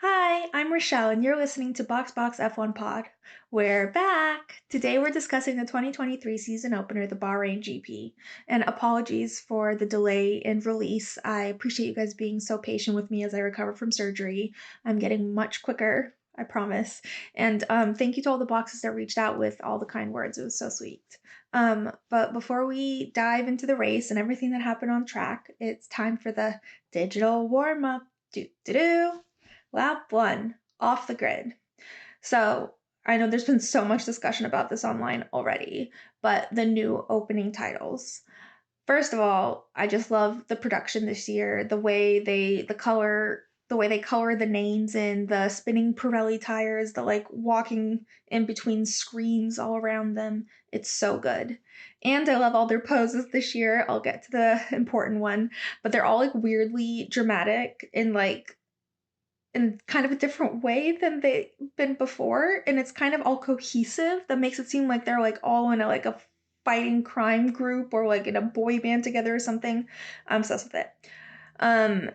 Hi, I'm Rochelle, and you're listening to Box F1 Pod. We're back! Today we're discussing the 2023 season opener, the Bahrain GP. And apologies for the delay in release. I appreciate you guys being so patient with me as I recover from surgery. I'm getting much quicker, I promise. And thank you to all the boxes that reached out with all the kind words. It was so sweet. But before we dive into the race and everything that happened on track, it's time for the digital warm-up. Do-do-do! Lap 1, off the grid. So I know there's been so much discussion about this online already, but the new opening titles. First of all, I just love the production this year, the way they color the names in the spinning Pirelli tires, the like walking in between screens all around them. It's so good. And I love all their poses this year. I'll get to the important one, but they're all like weirdly dramatic in kind of a different way than they've been before, and it's kind of all cohesive. That makes it seem like they're like all in a fighting crime group or like in a boy band together or something. I'm obsessed with it.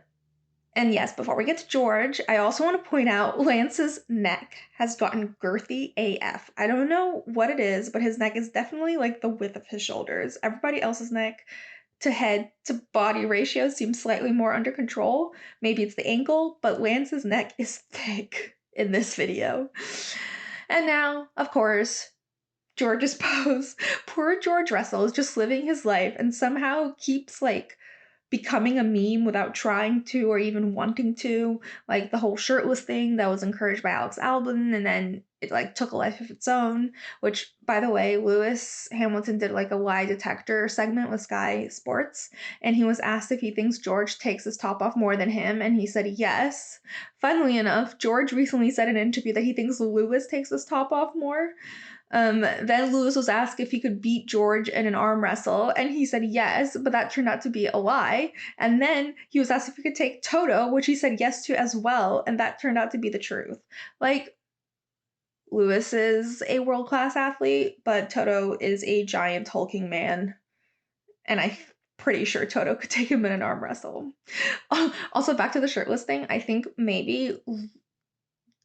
And yes, before we get to George, I also want to point out Lance's neck has gotten girthy AF. I don't know what it is, but his neck is definitely like the width of his shoulders. Everybody else's neck to head to body ratio seems slightly more under control. Maybe it's the ankle, but Lance's neck is thick in this video. And now, of course, George's pose. Poor George Russell is just living his life and somehow keeps like becoming a meme without trying to or even wanting to. Like the whole shirtless thing that was encouraged by Alex Albon, and then it like took a life of its own, which by the way, Lewis Hamilton did like a lie detector segment with Sky Sports, and he was asked if he thinks George takes his top off more than him, and he said yes. Funnily enough, George recently said in an interview that he thinks Lewis takes his top off more. Then Lewis was asked if he could beat George in an arm wrestle, and he said yes, but that turned out to be a lie. And then he was asked if he could take Toto, which he said yes to as well, and that turned out to be the truth. Like, Lewis is a world-class athlete, but Toto is a giant hulking man, and I'm pretty sure Toto could take him in an arm wrestle. Also, back to the shirtless thing, I think maybe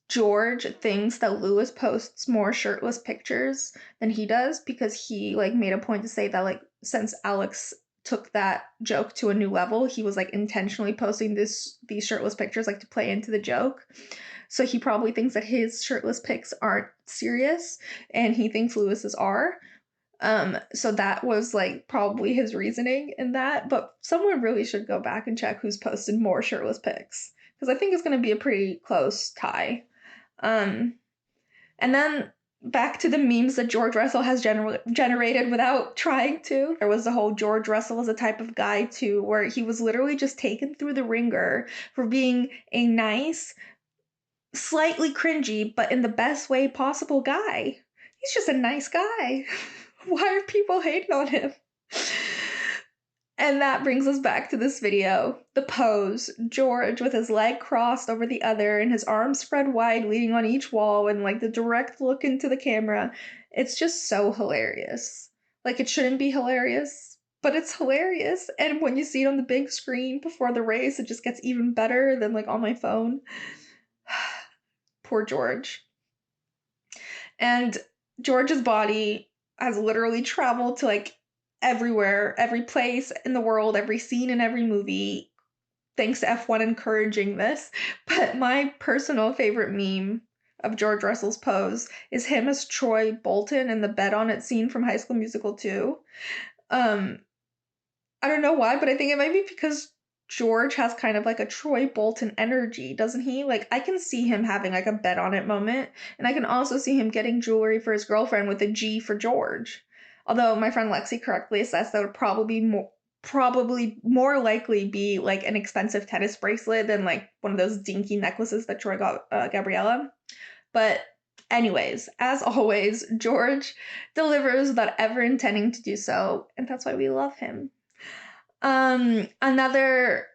George thinks that Lewis posts more shirtless pictures than he does because he like made a point to say that like since Alex took that joke to a new level, he was like intentionally posting these shirtless pictures like to play into the joke. So he probably thinks that his shirtless pics aren't serious and he thinks Lewis's are. So that was like probably his reasoning in that, but someone really should go back and check who's posted more shirtless pics because I think it's going to be a pretty close tie. And then back to the memes that George Russell has generated without trying to. There was the whole George Russell as a type of guy too, where he was literally just taken through the ringer for being a nice, slightly cringy, but in the best way possible guy. He's just a nice guy. Why are people hating on him? And that brings us back to this video. The pose. George with his leg crossed over the other and his arms spread wide leaning on each wall and like the direct look into the camera. It's just so hilarious. Like it shouldn't be hilarious, but it's hilarious. And when you see it on the big screen before the race, it just gets even better than like on my phone. Poor George. And George's body has literally traveled to like everywhere, every place in the world, every scene in every movie, thanks to F1 encouraging this. But my personal favorite meme of George Russell's pose is him as Troy Bolton in the Bet On It scene from High School Musical 2. I don't know why, but I think it might be because George has kind of like a Troy Bolton energy, doesn't he? Like, I can see him having like a Bet On It moment, and I can also see him getting jewelry for his girlfriend with a G for George. Although my friend Lexi correctly assessed that would probably more likely be like an expensive tennis bracelet than like one of those dinky necklaces that Troy got Gabriella. But anyways, as always, George delivers without ever intending to do so, and that's why we love him. Another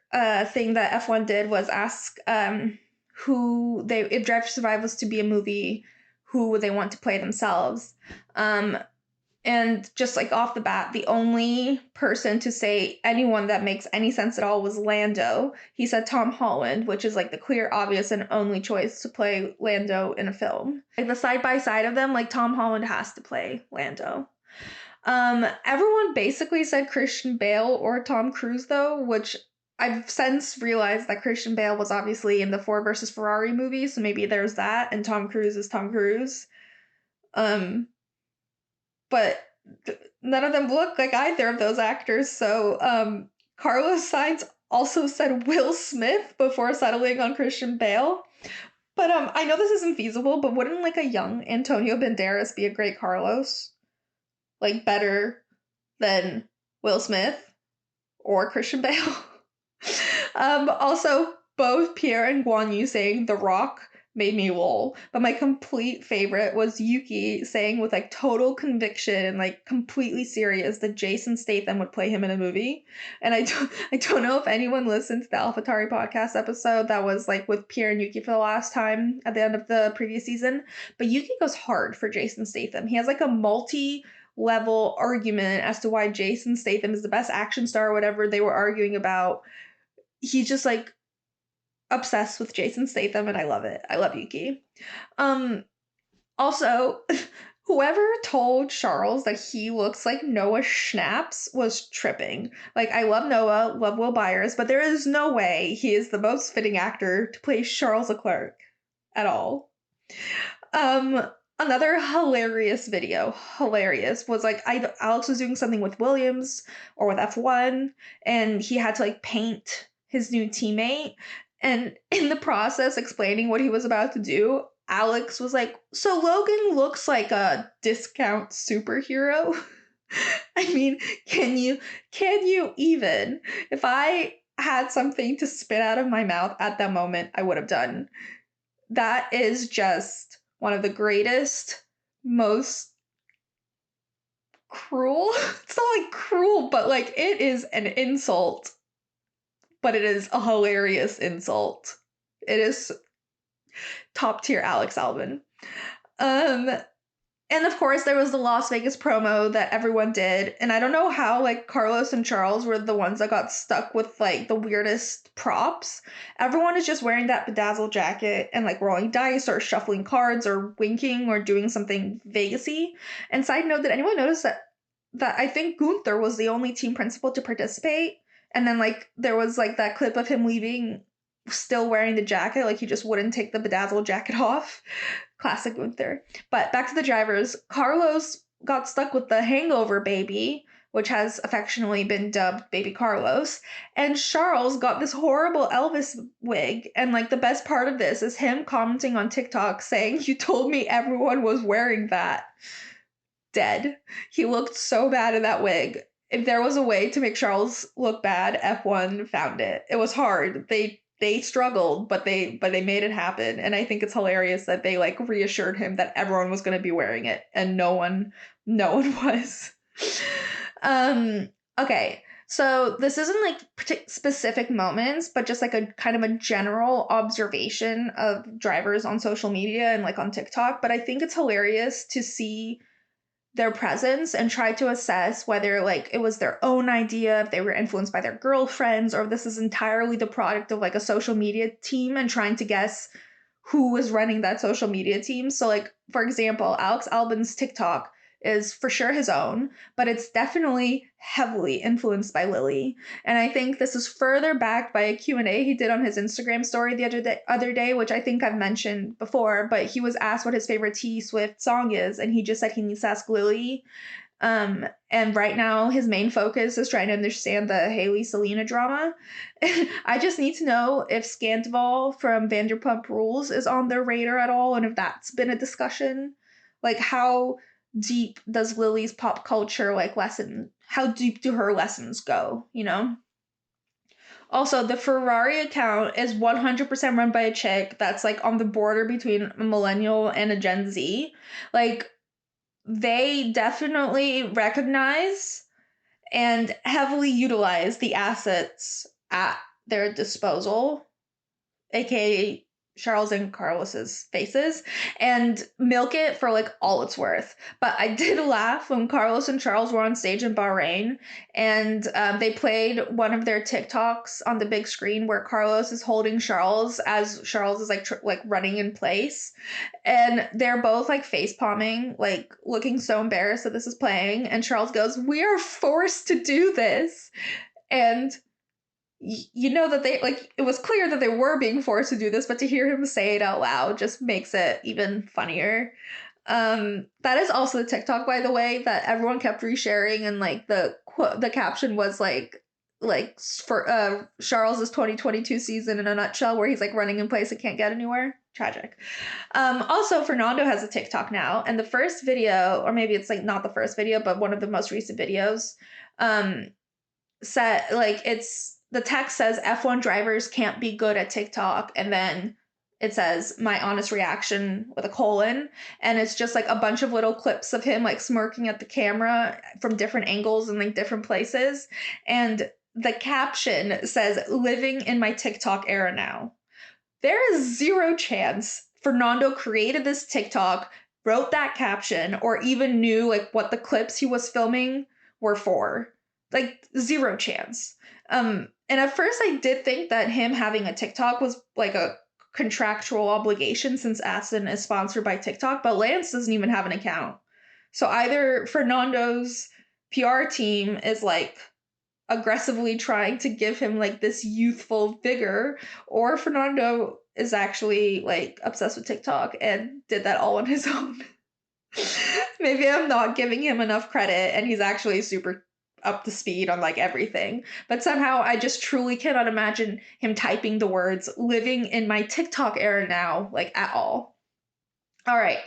thing that F1 did was ask if Drive to Survive was to be a movie, who would they want to play themselves? And just like off the bat, the only person to say anyone that makes any sense at all was Lando. He said Tom Holland, which is like the clear, obvious, and only choice to play Lando in a film. Like the side by side of them, like Tom Holland has to play Lando. Everyone basically said Christian Bale or Tom Cruise though, which I've since realized that Christian Bale was obviously in the Ford versus Ferrari movie, so maybe there's that, and Tom Cruise is Tom Cruise. But none of them look like either of those actors. So Carlos Sainz also said Will Smith before settling on Christian Bale. But I know this isn't feasible, but wouldn't like a young Antonio Banderas be a great Carlos? Like better than Will Smith or Christian Bale? Also, both Pierre and Guan Yu saying The Rock made me lol. But my complete favorite was Yuki saying with like total conviction and like completely serious that Jason Statham would play him in a movie. And I don't know if anyone listened to the AlphaTauri podcast episode that was like with Pierre and Yuki for the last time at the end of the previous season. But Yuki goes hard for Jason Statham. He has like a multi-level argument as to why Jason Statham is the best action star or whatever they were arguing about. He's just like obsessed with Jason Statham, and I love it. I love Yuki. Also, whoever told Charles that he looks like Noah Schnaps was tripping. Like, I love Noah, love Will Byers, but there is no way he is the most fitting actor to play Charles Leclerc at all. Another hilarious video, was like Alex was doing something with Williams or with F1, and he had to like paint his new teammate. And in the process, explaining what he was about to do, Alex was like, so Logan looks like a discount superhero? I mean, can you even? If I had something to spit out of my mouth at that moment, I would have done. That is just one of the greatest, most cruel. It's not like cruel, but like it is an insult. But it is a hilarious insult. It is top tier Alex Albon. And of course there was the Las Vegas promo that everyone did, and I don't know how like Carlos and Charles were the ones that got stuck with like the weirdest props. Everyone is just wearing that bedazzled jacket and like rolling dice or shuffling cards or winking or doing something Vegasy. And side note, did anyone notice that I think Gunther was the only team principal to participate? And then like there was like that clip of him leaving still wearing the jacket, like he just wouldn't take the bedazzled jacket off. Classic Gunther. But back to the drivers. Carlos got stuck with the hangover baby, which has affectionately been dubbed Baby Carlos. And Charles got this horrible Elvis wig. And like the best part of this is him commenting on TikTok saying, "You told me everyone was wearing that." Dead. He looked so bad in that wig. If there was a way to make Charles look bad, F1 found it. It was hard. They struggled, but they made it happen. And I think it's hilarious that they like reassured him that everyone was going to be wearing it, and no one was. Okay. So this isn't like specific moments, but just like a kind of a general observation of drivers on social media and like on TikTok. But I think it's hilarious to see their presence and try to assess whether like it was their own idea, if they were influenced by their girlfriends, or if this is entirely the product of like a social media team and trying to guess who was running that social media team. So like, for example, Alex Albon's TikTok is for sure his own, but it's definitely heavily influenced by Lily. And I think this is further backed by a Q&A he did on his Instagram story the other day, which I think I've mentioned before, but he was asked what his favorite T Swift song is, and he just said he needs to ask Lily. And right now his main focus is trying to understand the Haley Selena drama. I just need to know if Scandival from Vanderpump Rules is on their radar at all, and if that's been a discussion. Like, how deep does Lily's pop culture like lesson? How deep do her lessons go, you know? Also, the Ferrari account is 100% run by a chick that's like on the border between a millennial and a Gen Z. Like, they definitely recognize and heavily utilize the assets at their disposal, aka Charles and Carlos's faces and milk it for like all it's worth. But I did laugh when Carlos and Charles were on stage in Bahrain, and they played one of their TikToks on the big screen where Carlos is holding Charles as Charles is like running in place, and they're both like face palming, like looking so embarrassed that this is playing. And Charles goes, "We are forced to do this," and you know that they like it was clear that they were being forced to do this, but to hear him say it out loud just makes it even funnier. That is also the TikTok, by the way, that everyone kept resharing, and like the caption was like for Charles's 2022 season in a nutshell, where he's like running in place and can't get anywhere. Tragic. Also, Fernando has a TikTok now, and the first video, or maybe it's like not the first video, but one of the most recent videos, set like it's the text says F1 drivers can't be good at TikTok, and then it says my honest reaction with a colon, and it's just like a bunch of little clips of him like smirking at the camera from different angles and like different places, and the caption says living in my TikTok era now. There is zero chance Fernando created this TikTok, wrote that caption, or even knew like what the clips he was filming were for. Like zero chance. And at first I did think that him having a TikTok was like a contractual obligation since Aston is sponsored by TikTok, but Lance doesn't even have an account. So either Fernando's PR team is like aggressively trying to give him like this youthful vigor, or Fernando is actually like obsessed with TikTok and did that all on his own. Maybe I'm not giving him enough credit and he's actually super up to speed on like everything. But somehow I just truly cannot imagine him typing the words living in my TikTok era now, like at all. All right.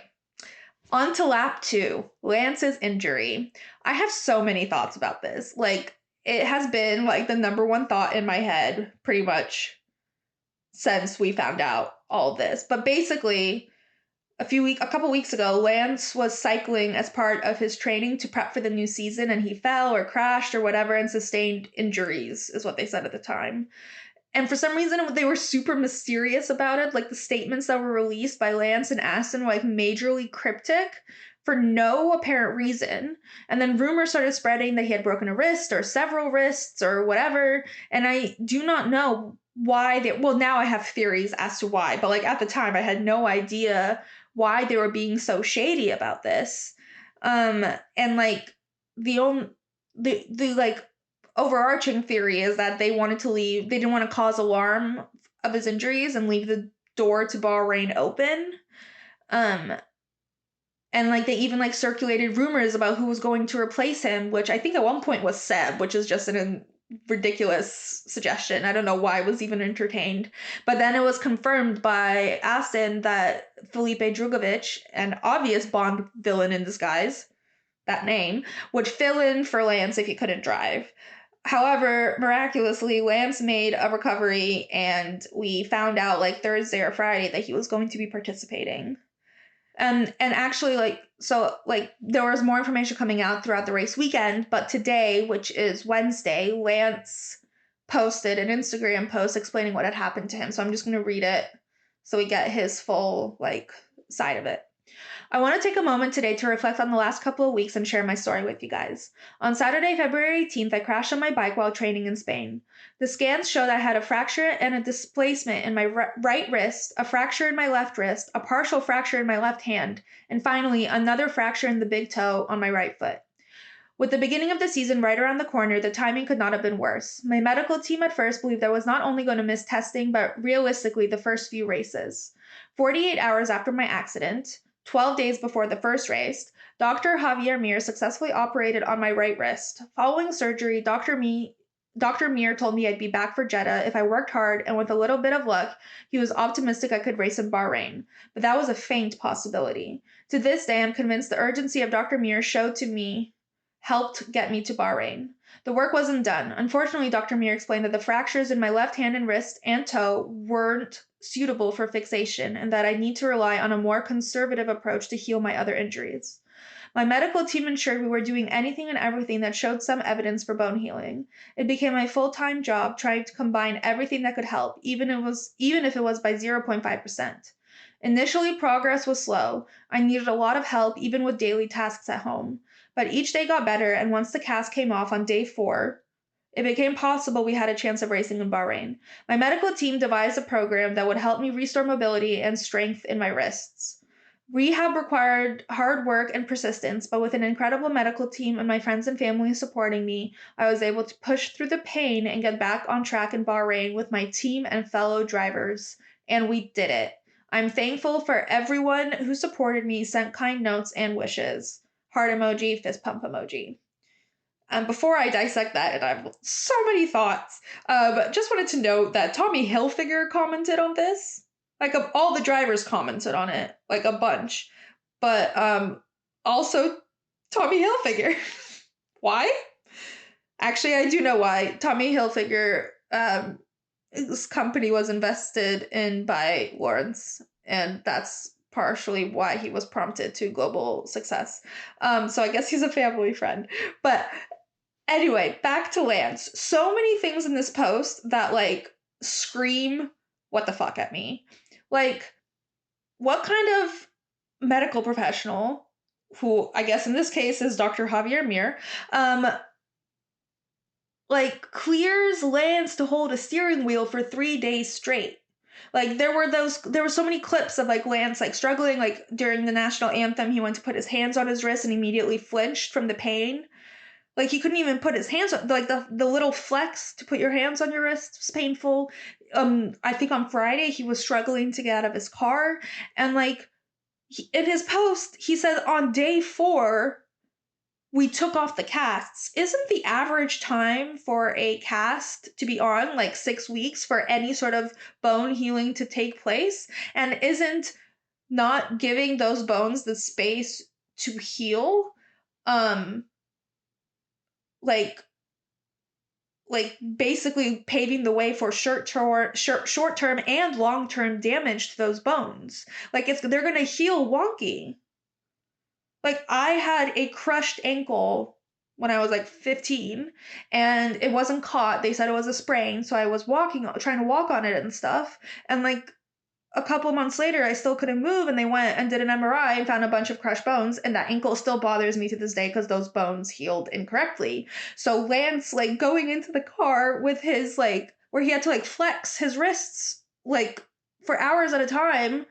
On to lap 2, Lance's injury. I have so many thoughts about this. Like, it has been like the number one thought in my head pretty much since we found out all this. But basically, a couple weeks ago, Lance was cycling as part of his training to prep for the new season, and he fell or crashed or whatever and sustained injuries, is what they said at the time. And for some reason, they were super mysterious about it. Like the statements that were released by Lance and Aston were like majorly cryptic for no apparent reason. And then rumors started spreading that he had broken a wrist or several wrists or whatever. And I do not know why well, now I have theories as to why, but like at the time I had no idea why they were being so shady about this. And like the like overarching theory is that they wanted to leave, they didn't want to cause alarm of his injuries and leave the door to Bahrain open. And like they even like circulated rumors about who was going to replace him, which I think at one point was Seb, which is just an ridiculous suggestion. I don't know why it was even entertained. But then it was confirmed by Aston that Felipe Drugovich, an obvious Bond villain in disguise, that name, would fill in for Lance if he couldn't drive. However, miraculously, Lance made a recovery, and we found out like Thursday or Friday that he was going to be participating. And actually, like, so like there was more information coming out throughout the race weekend, but today, which is Wednesday, Lance posted an Instagram post explaining what had happened to him. So I'm just going to read it so we get his full like side of it. I want to take a moment today to reflect on the last couple of weeks and share my story with you guys. On Saturday, February 18th, I crashed on my bike while training in Spain. The scans showed I had a fracture and a displacement in my right wrist, a fracture in my left wrist, a partial fracture in my left hand, and finally, another fracture in the big toe on my right foot. With the beginning of the season right around the corner, the timing could not have been worse. My medical team at first believed I was not only going to miss testing, but realistically the first few races. 48 hours after my accident, 12 days before the first race, Dr. Javier Mir successfully operated on my right wrist. Following surgery, Dr. Mir told me I'd be back for Jeddah if I worked hard, and with a little bit of luck, he was optimistic I could race in Bahrain. But that was a faint possibility. To this day, I'm convinced the urgency of Dr. Mir showed to me helped get me to Bahrain. The work wasn't done. Unfortunately, Dr. Mir explained that the fractures in my left hand and wrist and toe weren't suitable for fixation, and that I need to rely on a more conservative approach to heal my other injuries. My medical team ensured we were doing anything and everything that showed some evidence for bone healing. It became my full-time job trying to combine everything that could help, even if it was by 0.5%. Initially, progress was slow. I needed a lot of help, even with daily tasks at home. But each day got better, and once the cast came off on day 4, it became possible we had a chance of racing in Bahrain. My medical team devised a program that would help me restore mobility and strength in my wrists. Rehab required hard work and persistence, but with an incredible medical team and my friends and family supporting me, I was able to push through the pain and get back on track in Bahrain with my team and fellow drivers. And we did it. I'm thankful for everyone who supported me, sent kind notes and wishes. Heart emoji, fist pump emoji. Before I dissect that, and I have so many thoughts, just wanted to note that Tommy Hilfiger commented on this. Like, all the drivers commented on it, like a bunch. But also Tommy Hilfiger. Why? Actually, I do know why. Tommy Hilfiger, his company was invested in by Lawrence, and that's partially why he was prompted to global success. So I guess he's a family friend. But anyway, back to Lance. So many things in this post that, like, scream what the fuck at me. Like, what kind of medical professional, who I guess in this case is Dr. Javier Mir, like, clears Lance to hold a steering wheel for 3 days straight? Like, there were so many clips of, like, Lance, like, struggling, like, during the national anthem, he went to put his hands on his wrist and immediately flinched from the pain. Like, he couldn't even put his hands on, like, the little flex to put your hands on your wrist was painful. I think on Friday he was struggling to get out of his car, and, like, in his post he said on day 4 we took off the casts. Isn't the average time for a cast to be on like 6 weeks for any sort of bone healing to take place? And isn't not giving those bones the space to heal like basically paving the way for short-term and long-term damage to those bones? Like, they're gonna heal wonky. Like, I had a crushed ankle when I was like 15, and it wasn't caught. They said it was a sprain, so I was trying to walk on it and stuff. And like a couple months later, I still couldn't move, and they went and did an MRI and found a bunch of crushed bones, and that ankle still bothers me to this day because those bones healed incorrectly. So Lance, like, going into the car with his, like, where he had to, like, flex his wrists, like, for hours at a time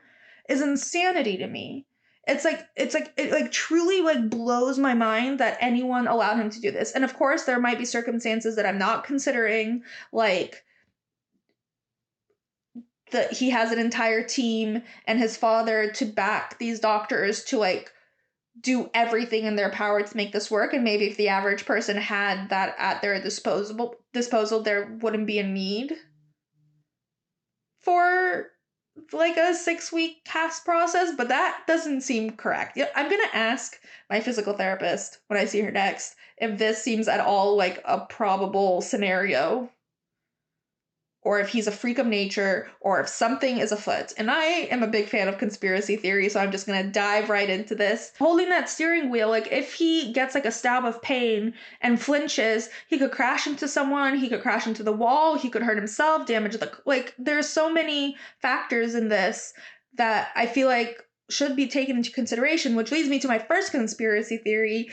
is insanity to me. It truly, like, blows my mind that anyone allowed him to do this. And of course, there might be circumstances that I'm not considering, like, that he has an entire team and his father to back these doctors to, like, do everything in their power to make this work. And maybe if the average person had that at their disposal, there wouldn't be a need for like a 6-week cast process, but that doesn't seem correct. I'm gonna ask my physical therapist when I see her next if this seems at all like a probable scenario, or if he's a freak of nature, or if something is afoot. And I am a big fan of conspiracy theory, so I'm just gonna dive right into this. Holding that steering wheel, like, if he gets like a stab of pain and flinches, he could crash into someone, he could crash into the wall, he could hurt himself, damage the, like, there's so many factors in this that I feel like should be taken into consideration, which leads me to my first conspiracy theory.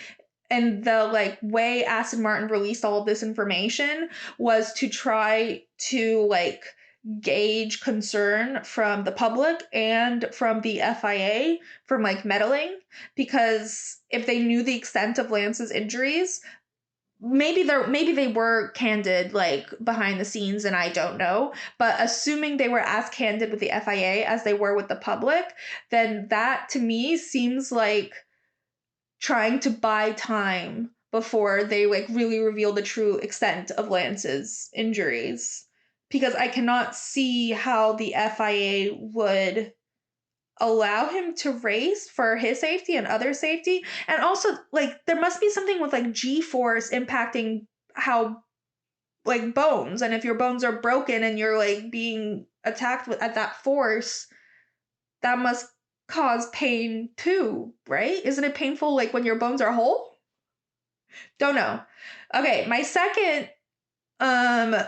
And the, like, way Aston Martin released all of this information was to try to, like, gauge concern from the public and from the FIA from, like, meddling, because if they knew the extent of Lance's injuries, maybe they were candid, like, behind the scenes, and I don't know, but assuming they were as candid with the FIA as they were with the public, then that to me seems like trying to buy time before they, like, really reveal the true extent of Lance's injuries. Because I cannot see how the FIA would allow him to race for his safety and other safety. And also, like, there must be something with, like, G-force impacting how, like, bones. And if your bones are broken and you're, like, being attacked at that force, that must cause pain too, right? Isn't it painful like when your bones are whole? Don't know. Okay, my second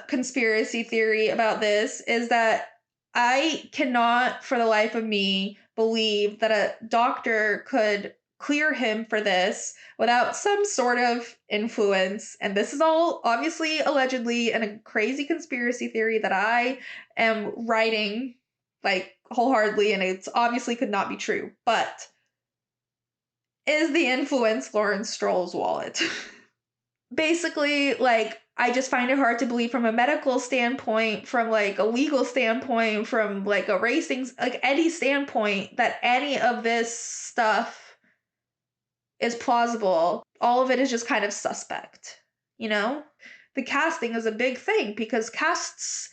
conspiracy theory about this is that I cannot for the life of me believe that a doctor could clear him for this without some sort of influence. And this is all obviously allegedly and a crazy conspiracy theory that I am writing like wholeheartedly, and it's obviously could not be true. But is the influence Lawrence Stroll's wallet? Basically, like, I just find it hard to believe from a medical standpoint, from like a legal standpoint, from like a racing, like any standpoint, that any of this stuff is plausible. All of it is just kind of suspect, you know? The casting is a big thing because casts,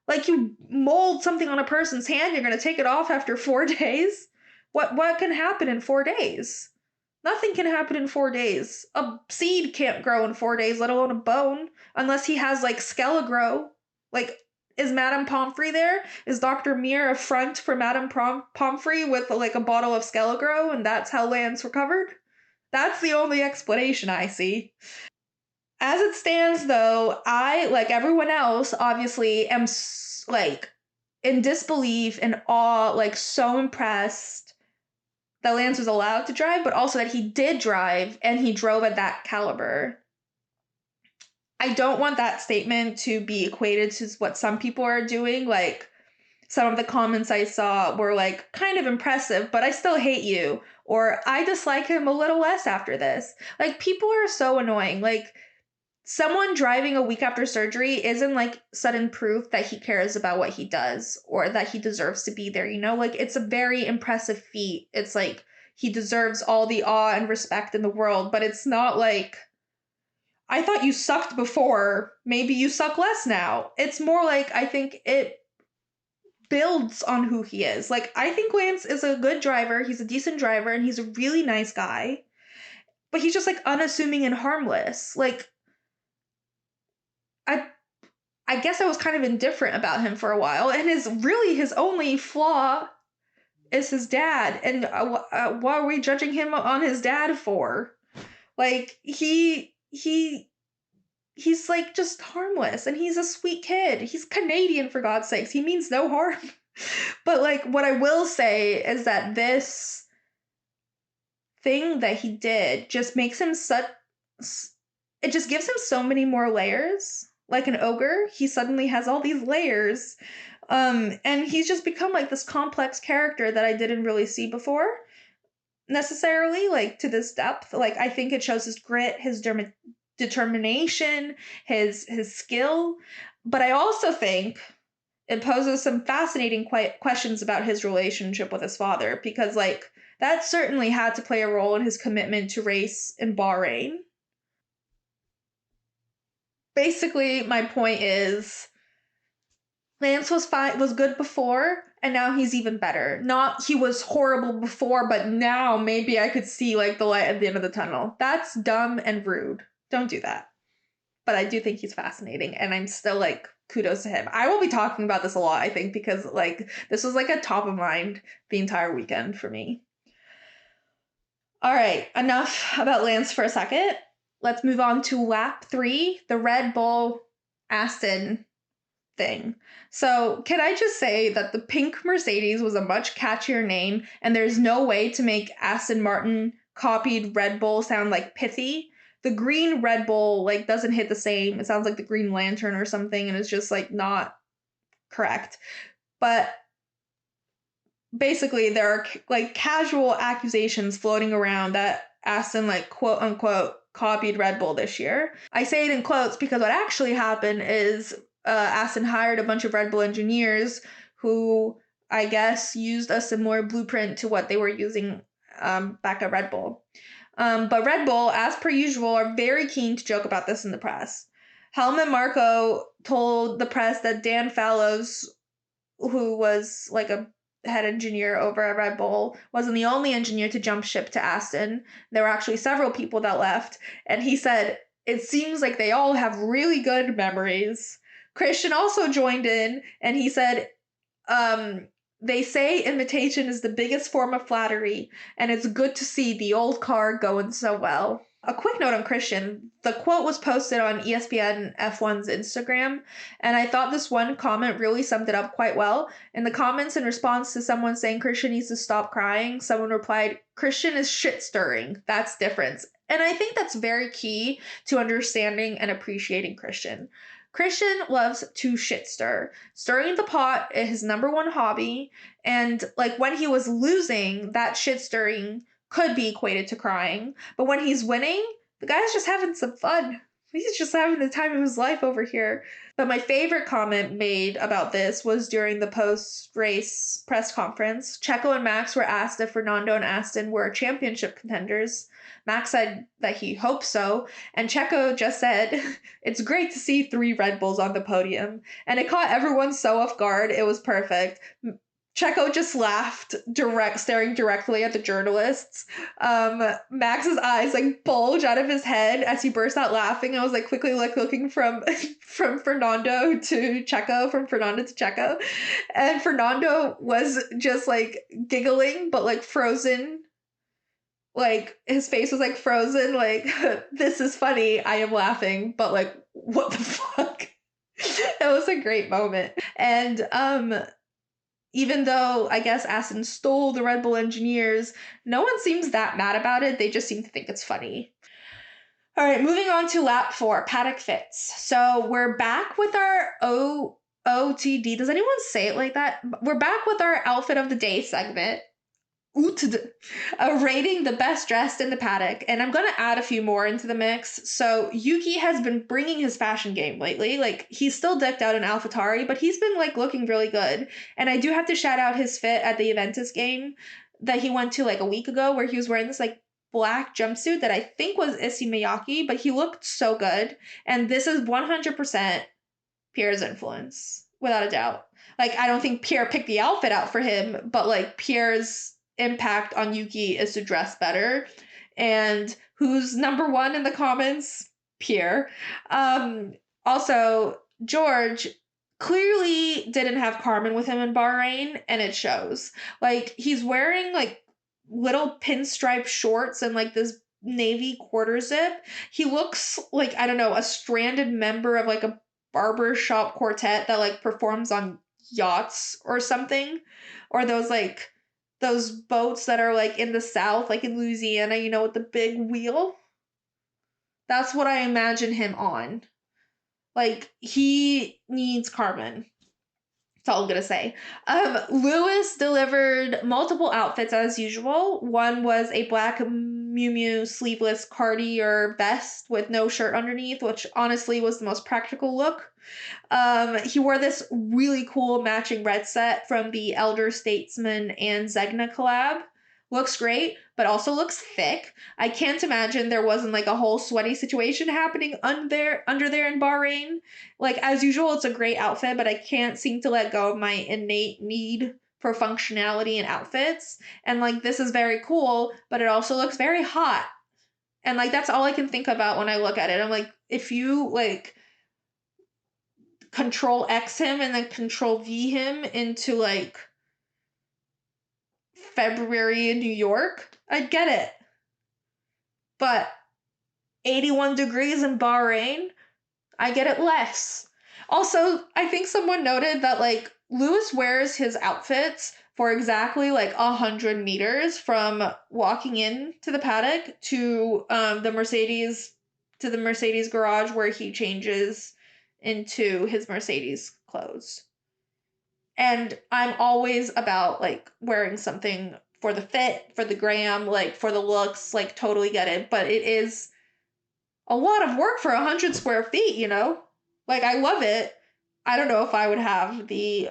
like, you mold something on a person's hand, you're going to take it off after 4 days. What can happen in 4 days? Nothing can happen in 4 days. A seed can't grow in 4 days, let alone a bone, unless he has like Skelegrow. Like, is Madame Pomfrey there? Is Dr. Mir a front for Madame Pomfrey with like a bottle of Skelegrow, and that's how Lance recovered? That's the only explanation I see. As it stands, though, I, like everyone else, obviously am like in disbelief and awe, like so impressed that Lance was allowed to drive, but also that he did drive and he drove at that caliber. I don't want that statement to be equated to what some people are doing. Like, some of the comments I saw were like kind of impressive, but I still hate you, or I dislike him a little less after this. Like, people are so annoying. Like, someone driving a week after surgery isn't like sudden proof that he cares about what he does or that he deserves to be there, you know? Like, it's a very impressive feat. It's like he deserves all the awe and respect in the world, but it's not like, I thought you sucked before, maybe you suck less now. It's more like, I think it builds on who he is. Like, I think Lance is a good driver, he's a decent driver, and he's a really nice guy, but he's just like unassuming and harmless. Like, I guess I was kind of indifferent about him for a while, and his only flaw is his dad. And what are we judging him on his dad for? Like, he's like just harmless, and he's a sweet kid. He's Canadian, for God's sakes. He means no harm. But like, what I will say is that this thing that he did just makes him such, it just gives him so many more layers. Like an ogre, he suddenly has all these layers. And he's just become like this complex character that I didn't really see before necessarily, like to this depth. Like, I think it shows his grit, his determination, his skill. But I also think it poses some fascinating questions about his relationship with his father, because like that certainly had to play a role in his commitment to race in Bahrain. Basically, my point is Lance was good before, and now he's even better. Not he was horrible before, but now maybe I could see like the light at the end of the tunnel. That's dumb and rude. Don't do that. But I do think he's fascinating, and I'm still like, kudos to him. I will be talking about this a lot, I think, because like this was like a top of mind the entire weekend for me. All right, enough about Lance for a second. Let's move on to lap 3, the Red Bull Aston thing. So, can I just say that the pink Mercedes was a much catchier name, and there's no way to make Aston Martin copied Red Bull sound like pithy. The green Red Bull like doesn't hit the same. It sounds like the Green Lantern or something, and it's just like not correct. But basically, there are like casual accusations floating around that Aston like quote unquote copied Red Bull this year. I say it in quotes because what actually happened is Aston hired a bunch of Red Bull engineers who I guess used a similar blueprint to what they were using back at Red Bull. But Red Bull, as per usual, are very keen to joke about this in the press. Helmut Marko told the press that Dan Fallows, who was like a head engineer over at Red Bull, wasn't the only engineer to jump ship to Aston. There were actually several people that left, and he said, it seems like they all have really good memories. Christian also joined in, and he said, They say imitation is the biggest form of flattery, and it's good to see the old car going so well. A quick note on Christian. The quote was posted on ESPN F1's Instagram, and I thought this one comment really summed it up quite well. In the comments, in response to someone saying Christian needs to stop crying, someone replied, Christian is shit stirring. That's different. And I think that's very key to understanding and appreciating Christian. Christian loves to shit stir. Stirring the pot is his number one hobby. And like when he was losing, that shit stirring could be equated to crying. But when he's winning, the guy's just having some fun. He's just having the time of his life over here. But my favorite comment made about this was during the post-race press conference. Checo and Max were asked if Fernando and Aston were championship contenders. Max said that he hoped so, and Checo just said, it's great to see 3 Red Bulls on the podium. And it caught everyone so off guard, it was perfect. Checo just laughed, staring directly at the journalists. Max's eyes like bulge out of his head as he burst out laughing. I was like quickly like looking from Fernando to Checo, from Fernando to Checo, and Fernando was just like giggling, but like frozen. Like his face was like frozen. Like this is funny. I am laughing, but like what the fuck? It was a great moment, and even though I guess Aston stole the Red Bull engineers, no one seems that mad about it. They just seem to think it's funny. All right, moving on to lap 4, paddock fits. So we're back with our OOTD. Does anyone say it like that? We're back with our outfit of the day segment. Rating the best dressed in the paddock, and I'm gonna add a few more into the mix. So Yuki has been bringing his fashion game lately. Like he's still decked out in AlphaTauri, but he's been like looking really good. And I do have to shout out his fit at the Juventus game that he went to like a week ago, where he was wearing this like black jumpsuit that I think was Issey Miyake, but he looked so good. And this is 100% Pierre's influence, without a doubt. Like I don't think Pierre picked the outfit out for him, but like Pierre's impact on Yuki is to dress better. And who's number 1 in the comments? Pierre. Also, George clearly didn't have Carmen with him in Bahrain, and it shows. Like he's wearing like little pinstripe shorts and like this navy quarter zip. He looks like, I don't know, a stranded member of like a barber shop quartet that like performs on yachts or something, or those boats that are like in the south, like in Louisiana, you know, with the big wheel. That's what I imagine him on. Like he needs Carmen. That's all I'm gonna say. Lewis delivered multiple outfits as usual. One was a black Miu Miu sleeveless cardi vest with no shirt underneath, which honestly was the most practical look. He wore this really cool matching red set from the Elder Statesman and Zegna collab. Looks great, but also looks thick. I can't imagine there wasn't like a whole sweaty situation happening under there in Bahrain. Like as usual, it's a great outfit, but I can't seem to let go of my innate need for functionality in outfits. And like this is very cool, but it also looks very hot. And like that's all I can think about when I look at it. I'm like, if you like Control X him and then Control V him into like February in New York, I'd get it. But 81 degrees in Bahrain, I get it less. Also, I think someone noted that like Lewis wears his outfits for exactly like 100 meters from walking into the paddock to the Mercedes garage where he changes into his Mercedes clothes. And I'm always about like wearing something for the fit, for the gram, like for the looks, like totally get it. But it is a lot of work for 100 square feet, you know? Like I love it. I don't know if I would have the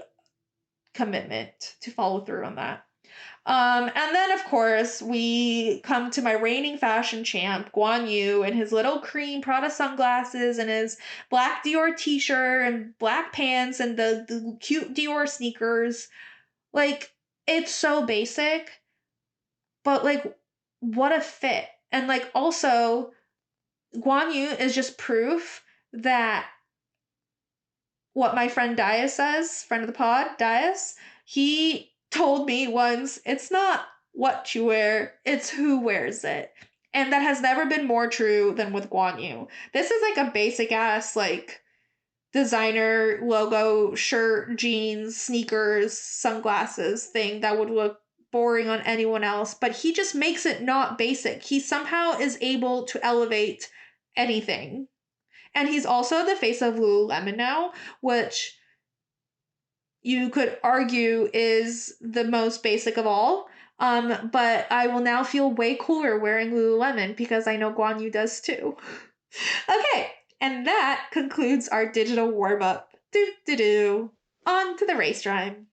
commitment to follow through on that. And then of course we come to my reigning fashion champ, Guan Yu, in his little cream Prada sunglasses and his black Dior t-shirt and black pants and the cute Dior sneakers. Like, it's so basic, but like, what a fit. And like, also, Guan Yu is just proof that what my friend Dias says, friend of the pod, Dias, he told me once, it's not what you wear, it's who wears it. And that has never been more true than with Guan Yu. This is like a basic ass, like, designer logo shirt, jeans, sneakers, sunglasses thing that would look boring on anyone else, but he just makes it not basic. He somehow is able to elevate anything. And he's also the face of Lululemon now, which you could argue is the most basic of all. But I will now feel way cooler wearing Lululemon because I know Guan Yu does too. Okay, and that concludes our digital warm up. On to the race time.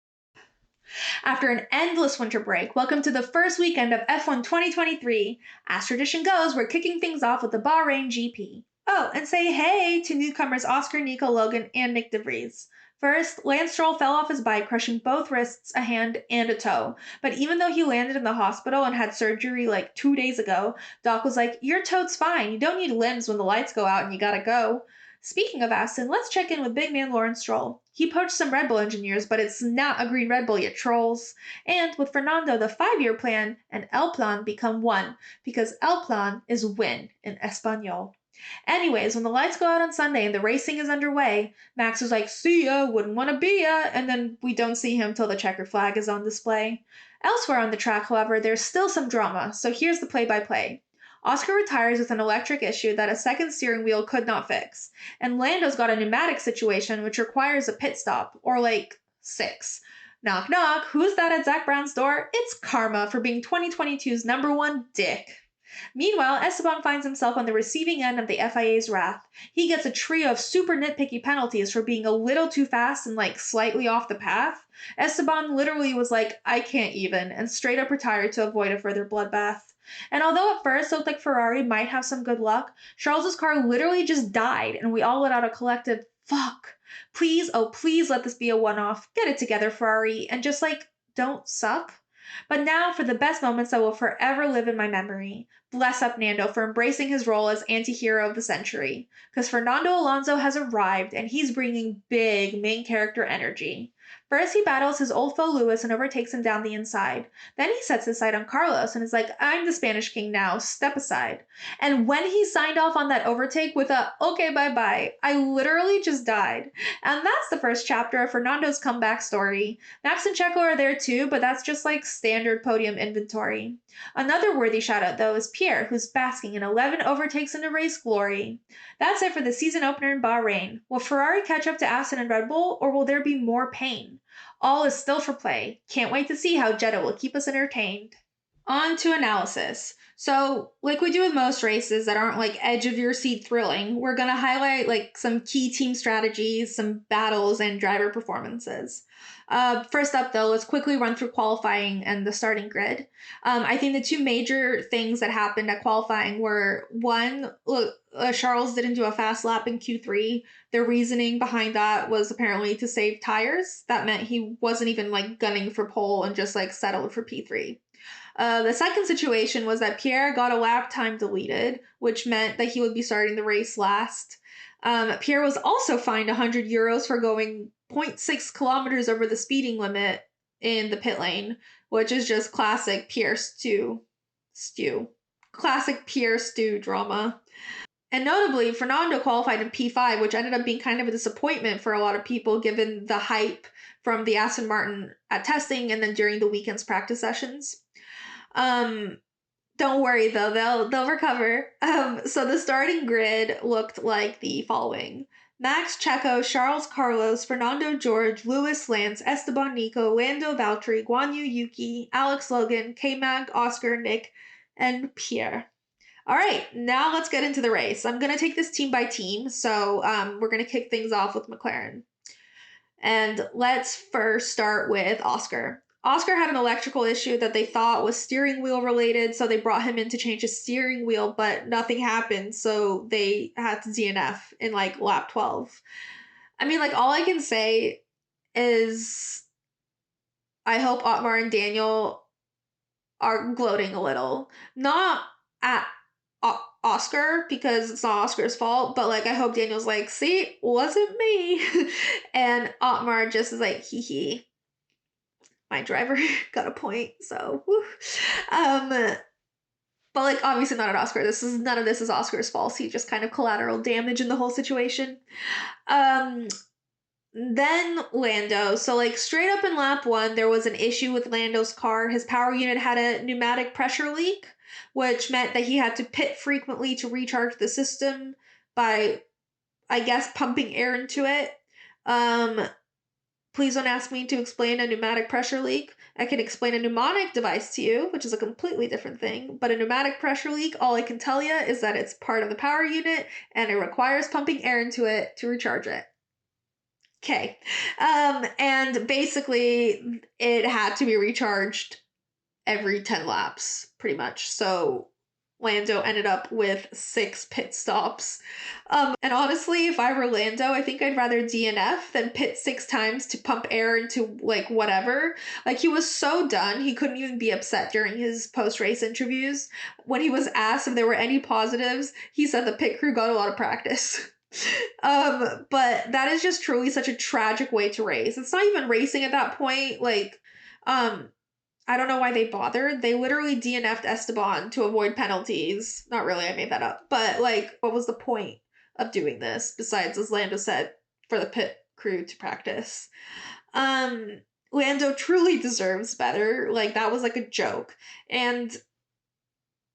After an endless winter break, welcome to the first weekend of F1 2023. As tradition goes, we're kicking things off with the Bahrain GP. Oh, and say hey to newcomers Oscar, Nico Logan, and Nick DeVries. First, Lance Stroll fell off his bike, crushing both wrists, a hand, and a toe. But even though he landed in the hospital and had surgery like 2 days ago, Doc was like, your toe's fine. You don't need limbs when the lights go out and you gotta go. Speaking of Aston, let's check in with big man Lawrence Stroll. He poached some Red Bull engineers, but it's not a green Red Bull yet, trolls. And with Fernando, the 5-year plan and El Plan become one, because El Plan is win in Espanol. Anyways, when the lights go out on Sunday and the racing is underway, Max was like, see ya, wouldn't want to be ya, and then we don't see him till the checker flag is on display. Elsewhere on the track, however, there's still some drama, so here's the play-by-play. Oscar retires with an electric issue that a second steering wheel could not fix, and Lando's got a pneumatic situation which requires a pit stop, or like 6. Knock knock, who's that at Zach Brown's door? It's Karma for being 2022's #1 dick. Meanwhile, Esteban finds himself on the receiving end of the FIA's wrath. He gets a trio of super nitpicky penalties for being a little too fast and like slightly off the path. Esteban literally was like, I can't even, and straight up retired to avoid a further bloodbath. And although at first it looked like Ferrari might have some good luck, Charles's car literally just died, and we all let out a collective, fuck. Please, oh please let this be a one-off. Get it together, Ferrari, and just like, don't suck. But now for the best moments that will forever live in my memory. Bless up Nando for embracing his role as anti-hero of the century. Because Fernando Alonso has arrived and he's bringing big main character energy. First, he battles his old foe Lewis and overtakes him down the inside. Then he sets his sight on Carlos and is like, I'm the Spanish king now, step aside. And when he signed off on that overtake with a, okay, bye-bye, I literally just died. And that's the first chapter of Fernando's comeback story. Max and Checo are there too, but that's just like standard podium inventory. Another worthy shout out though is Pierre, who's basking in 11 overtakes into race glory. That's it for the season opener in Bahrain. Will Ferrari catch up to Aston and Red Bull, or will there be more pain? All is still for play. Can't wait to see how Jeddah will keep us entertained. On to analysis. So, like we do with most races that aren't like edge of your seat thrilling, we're going to highlight like some key team strategies, some battles, and driver performances. First up, though, let's quickly run through qualifying and the starting grid. I think the two major things that happened at qualifying were one, Charles didn't do a fast lap in Q3. The reasoning behind that was apparently to save tires. That meant he wasn't even like gunning for pole and just like settled for P3. The second situation was that Pierre got a lap time deleted, which meant that he would be starting the race last. Pierre was also fined €100 for going 0.6 kilometers over the speeding limit in the pit lane, which is just classic Pierre stew. Classic Pierre stew drama. And notably, Fernando qualified in P5, which ended up being kind of a disappointment for a lot of people given the hype from the Aston Martin at testing and then during the weekend's practice sessions. Don't worry though, they'll recover. So the starting grid looked like the following. Max, Checo, Charles, Carlos, Fernando, George, Lewis, Lance, Esteban, Nico, Lando, Valtteri, Guan Yu, Yuki, Alex, Logan, K-Mag, Oscar, Nick, and Pierre. All right, now let's get into the race. I'm going to take this team by team, so we're going to kick things off with McLaren. And let's first start with Oscar. Oscar had an electrical issue that they thought was steering wheel related, so they brought him in to change his steering wheel, but nothing happened, so they had to DNF in like lap 12. I mean, like, all I can say is I hope Otmar and Daniel are gloating a little. Not at Oscar, because it's not Oscar's fault, but like I hope Daniel's like, see, wasn't me. And Otmar just is like, hee hee. my driver got a point, so woo. But like obviously not at Oscar. None of this is Oscar's fault. He just kind of collateral damage in the whole situation. Then Lando. So like straight up in lap 1, there was an issue with Lando's car. His power unit had a pneumatic pressure leak, which meant that he had to pit frequently to recharge the system by, I guess, pumping air into it. Please don't ask me to explain a pneumatic pressure leak. I can explain a pneumonic device to you, which is a completely different thing. But a pneumatic pressure leak, all I can tell you is that it's part of the power unit and it requires pumping air into it to recharge it. Okay. And basically, it had to be recharged every 10 laps, pretty much. So Lando ended up with 6 pit stops. And honestly, if I were Lando, I think I'd rather DNF than pit 6 times to pump air into like whatever. Like he was so done, he couldn't even be upset during his post-race interviews. When he was asked if there were any positives, he said the pit crew got a lot of practice. But that is just truly such a tragic way to race. It's not even racing at that point. Like, I don't know why they bothered. They literally DNF'd Esteban to avoid penalties. Not really, I made that up. But like, what was the point of doing this besides, as Lando said, for the pit crew to practice? Lando truly deserves better. Like, that was like a joke. And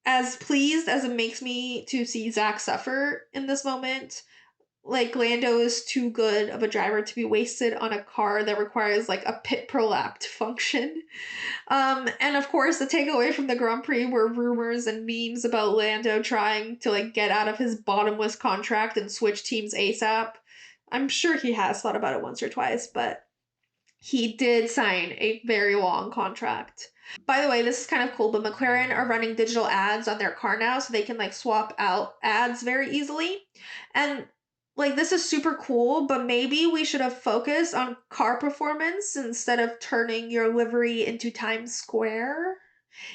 as pleased as it makes me to see Zach suffer in this moment, like Lando is too good of a driver to be wasted on a car that requires like a pit per lap to function. And of course the takeaway from the Grand Prix were rumors and memes about Lando trying to like get out of his bottomless contract and switch teams ASAP. I'm sure he has thought about it once or twice, but he did sign a very long contract. By the way, this is kind of cool, but McLaren are running digital ads on their car now, so they can like swap out ads very easily. And like this is super cool, but maybe we should have focused on car performance instead of turning your livery into Times Square.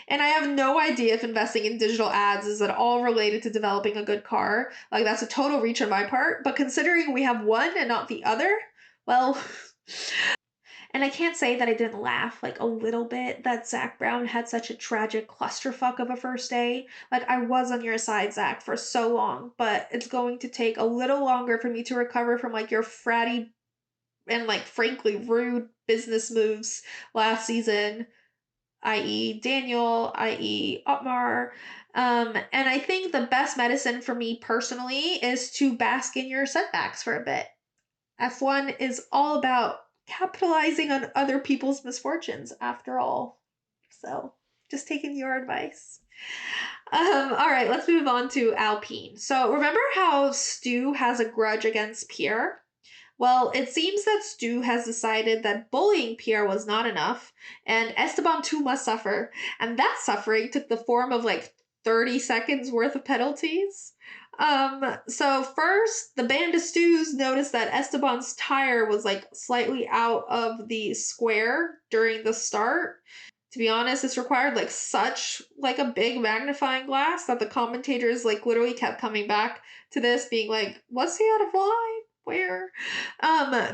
And I have no idea if investing in digital ads is at all related to developing a good car. Like that's a total reach on my part, but considering we have one and not the other, well, and I can't say that I didn't laugh like a little bit that Zach Brown had such a tragic clusterfuck of a first day. Like I was on your side, Zach, for so long, but it's going to take a little longer for me to recover from like your fratty and like frankly rude business moves last season, i.e. Daniel, i.e. Otmar. And I think the best medicine for me personally is to bask in your setbacks for a bit. F1 is all about capitalizing on other people's misfortunes, after all. So, just taking your advice. All right, let's move on to Alpine. So, remember how Stu has a grudge against Pierre? Well, it seems that Stu has decided that bullying Pierre was not enough, and Esteban too must suffer. And that suffering took the form of like 30 seconds worth of penalties. So first, the band of Stews noticed that Esteban's tire was like slightly out of the square during the start. To be honest, this required like such like a big magnifying glass that the commentators like literally kept coming back to this being like, was he out of line? Where?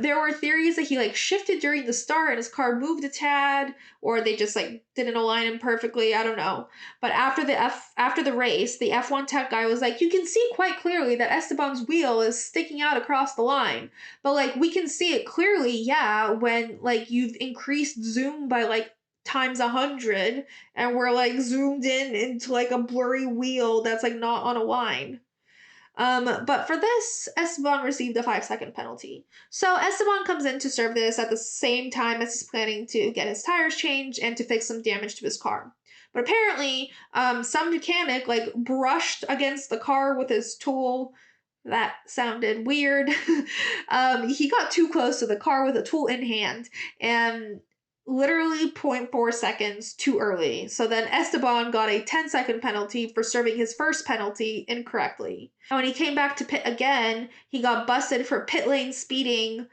There were theories that he like shifted during the start and his car moved a tad, or they just like didn't align him perfectly. I don't know. But after the race, the F1 tech guy was like, you can see quite clearly that Esteban's wheel is sticking out across the line. But like we can see it clearly, yeah, when like you've increased zoom by like times 100 and we're like zoomed in into like a blurry wheel that's like not on a line. But for this, Esteban received a 5-second penalty. So Esteban comes in to serve this at the same time as he's planning to get his tires changed and to fix some damage to his car. But apparently, some mechanic like brushed against the car with his tool. That sounded weird. He got too close to the car with a tool in hand and literally 0.4 seconds too early. So then Esteban got a 10-second penalty for serving his first penalty incorrectly. And when he came back to pit again, he got busted for pit lane speeding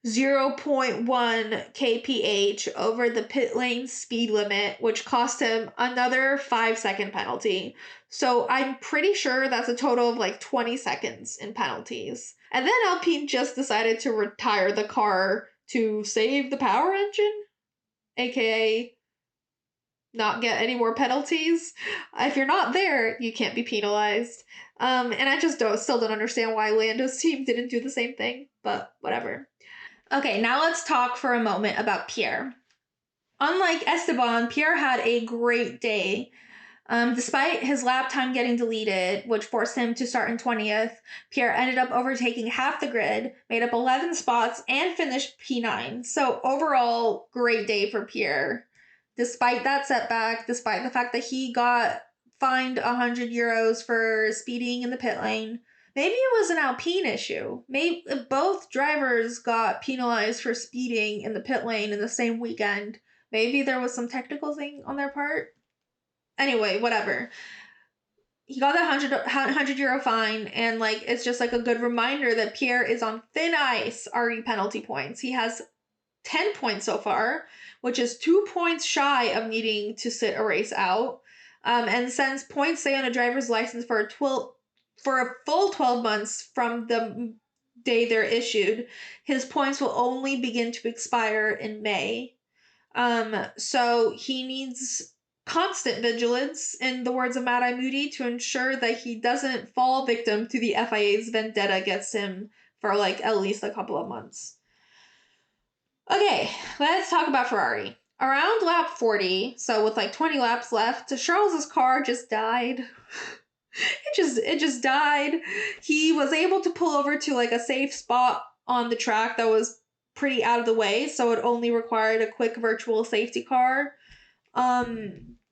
0.1 kph over the pit lane speed limit, which cost him another 5-second penalty. So I'm pretty sure that's a total of like 20 seconds in penalties. And then Alpine just decided to retire the car to save the power engine? aka not get any more penalties. If you're not there, you can't be penalized. And I just still don't understand why Lando's team didn't do the same thing, but whatever. Okay, now let's talk for a moment about Pierre. Unlike Esteban, Pierre had a great day. Despite his lap time getting deleted, which forced him to start in 20th, Pierre ended up overtaking half the grid, made up 11 spots, and finished P9. So, overall, great day for Pierre. Despite that setback, despite the fact that he got fined €100 for speeding in the pit lane, maybe it was an Alpine issue. Maybe both drivers got penalized for speeding in the pit lane in the same weekend. Maybe there was some technical thing on their part. Anyway, whatever. He got that €100 fine, and like it's just like a good reminder that Pierre is on thin ice. RE penalty points. He has 10 points so far, which is 2 points shy of needing to sit a race out. And since points stay on a driver's license for a full 12 months from the day they're issued, his points will only begin to expire in May. So he needs constant vigilance, in the words of Mad Eye Moody, to ensure that he doesn't fall victim to the FIA's vendetta gets him for like at least a couple of months. Okay, let's talk about Ferrari. Around lap 40, so with like 20 laps left, Charles's car just died. it just died. He was able to pull over to like a safe spot on the track that was pretty out of the way, so it only required a quick virtual safety car.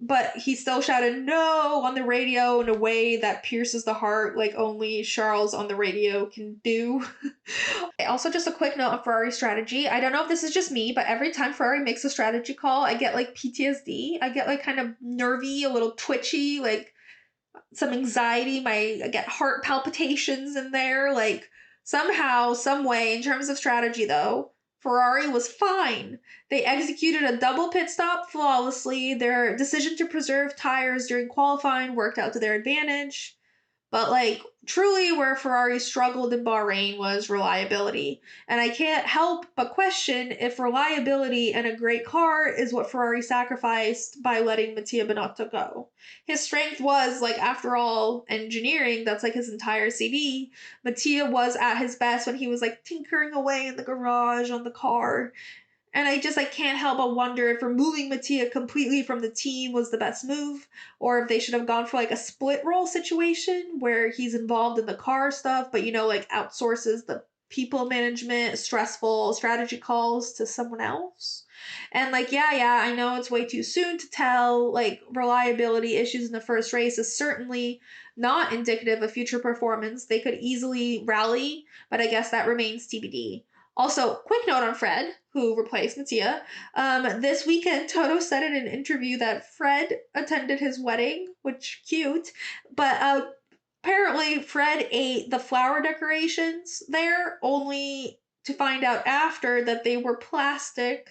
But he still shouted no on the radio in a way that pierces the heart, like only Charles on the radio can do. Also, just a quick note on Ferrari strategy. I don't know if this is just me, but every time Ferrari makes a strategy call, I get like PTSD. I get like kind of nervy, a little twitchy, like some anxiety. I get heart palpitations in there. Like somehow, some way, in terms of strategy though, Ferrari was fine. They executed a double pit stop flawlessly. Their decision to preserve tires during qualifying worked out to their advantage. But like truly where Ferrari struggled in Bahrain was reliability. And I can't help but question if reliability and a great car is what Ferrari sacrificed by letting Mattia Binotto go. His strength was, like, after all, engineering. That's like his entire CV. Mattia was at his best when he was like tinkering away in the garage on the car. And I can't help but wonder if removing Mattia completely from the team was the best move, or if they should have gone for like a split role situation where he's involved in the car stuff, but like outsources the people management, stressful strategy calls to someone else. And like, yeah, I know it's way too soon to tell. Like, reliability issues in the first race is certainly not indicative of future performance. They could easily rally, but I guess that remains TBD. Also, quick note on Fred, who replaced Mattia. This weekend, Toto said in an interview that Fred attended his wedding, which cute, but apparently Fred ate the flower decorations there, only to find out after that they were plastic.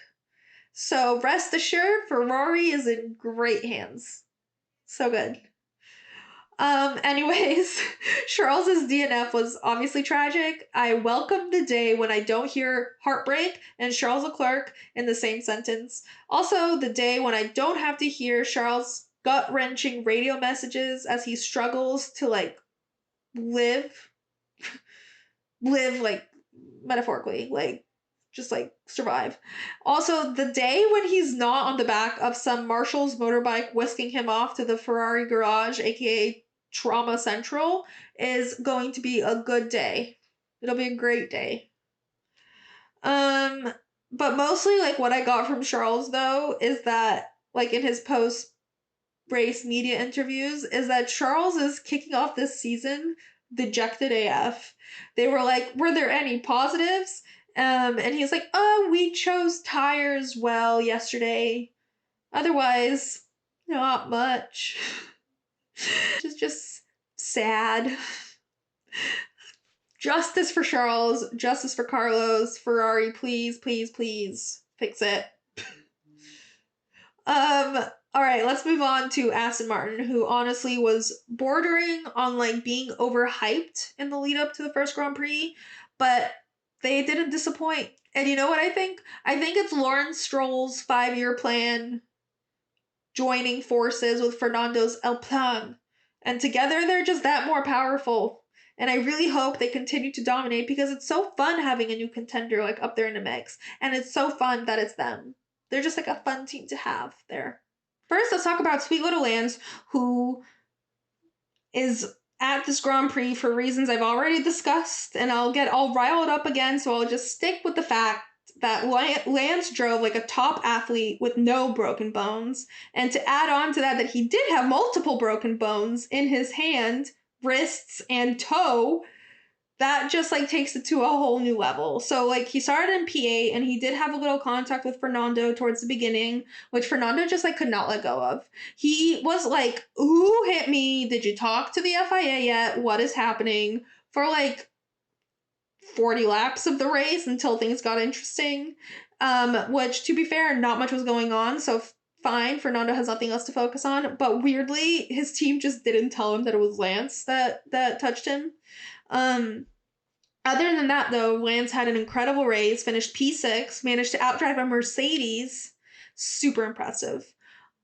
So rest assured, Ferrari is in great hands. So good. Anyways, Charles's DNF was obviously tragic. I welcome the day when I don't hear heartbreak and Charles Leclerc in the same sentence. Also, the day when I don't have to hear Charles' gut-wrenching radio messages as he struggles to like live like metaphorically, like just like survive. Also, the day when he's not on the back of some Marshall's motorbike whisking him off to the Ferrari garage, aka Trauma Central, is going to be a good day. It'll be a great day. But mostly like what I got from Charles though is that like in his post race media interviews is that Charles is kicking off this season dejected AF. They were like, were there any positives? And he's like, oh, we chose tires well yesterday. Otherwise, not much. just sad. Justice for Charles, justice for Carlos, Ferrari, please, please, please fix it. All right, let's move on to Aston Martin, who honestly was bordering on like being overhyped in the lead up to the first Grand Prix, but They didn't disappoint. And you know what I think? I think it's Lawrence Stroll's 5-year plan joining forces with Fernando's Alpine. And together they're just that more powerful. And I really hope they continue to dominate because it's so fun having a new contender like up there in the mix. And it's so fun that it's them. They're just like a fun team to have there. First, let's talk about sweet little Lance, who is at this Grand Prix for reasons I've already discussed, and I'll get all riled up again, so I'll just stick with the fact that Lance drove like a top athlete with no broken bones, and to add on to that he did have multiple broken bones in his hand, wrists, and toe. That just like takes it to a whole new level. So like he started in P8 and he did have a little contact with Fernando towards the beginning, which Fernando just like could not let go of. He was like, "Who hit me? Did you talk to the FIA yet? What is happening?" For like 40 laps of the race until things got interesting. Which to be fair, not much was going on, so fine, Fernando has nothing else to focus on. But weirdly, his team just didn't tell him that it was Lance that touched him. Other than that, though, Lance had an incredible race, finished P6, managed to outdrive a Mercedes. Super impressive.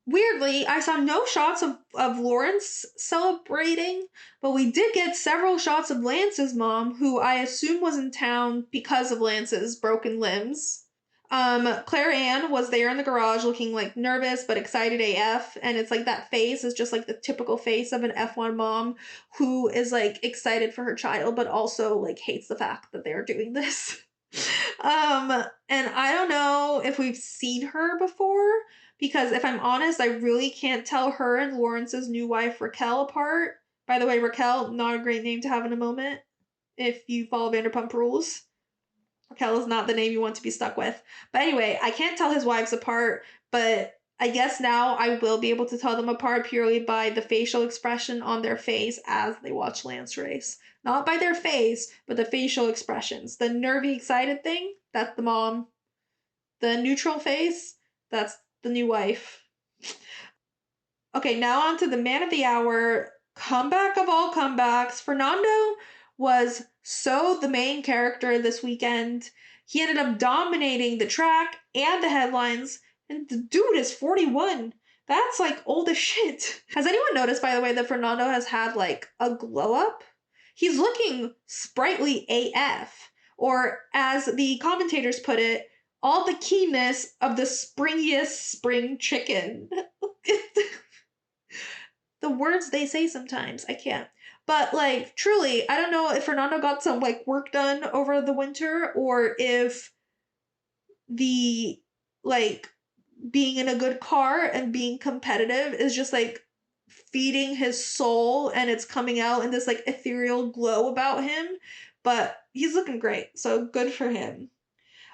Weirdly, I saw no shots of Lawrence celebrating, but we did get several shots of Lance's mom, who I assume was in town because of Lance's broken limbs. Claire Ann was there in the garage looking like nervous but excited AF, and it's like that face is just like the typical face of an F1 mom who is like excited for her child but also like hates the fact that they're doing this. And I don't know if we've seen her before, because if I'm honest, I really can't tell her and Lawrence's new wife Raquel apart. By the way, Raquel, not a great name to have in a moment if you follow Vanderpump Rules. Raquel is not the name you want to be stuck with. But anyway, I can't tell his wives apart, but I guess now I will be able to tell them apart purely by the facial expression on their face as they watch Lance race. Not by their face, but the facial expressions. The nervy, excited thing, that's the mom. The neutral face, that's the new wife. Okay, now on to the man of the hour, comeback of all comebacks. Fernando was so the main character this weekend. He ended up dominating the track and the headlines, and the dude is 41. That's like old as shit. Has anyone noticed, by the way, that Fernando has had like a glow up? He's looking sprightly AF, or as the commentators put it, all the keenness of the springiest spring chicken. The words they say sometimes, I can't. But like truly, I don't know if Fernando got some like work done over the winter, or if the like being in a good car and being competitive is just like feeding his soul and it's coming out in this like ethereal glow about him. But he's looking great, so good for him.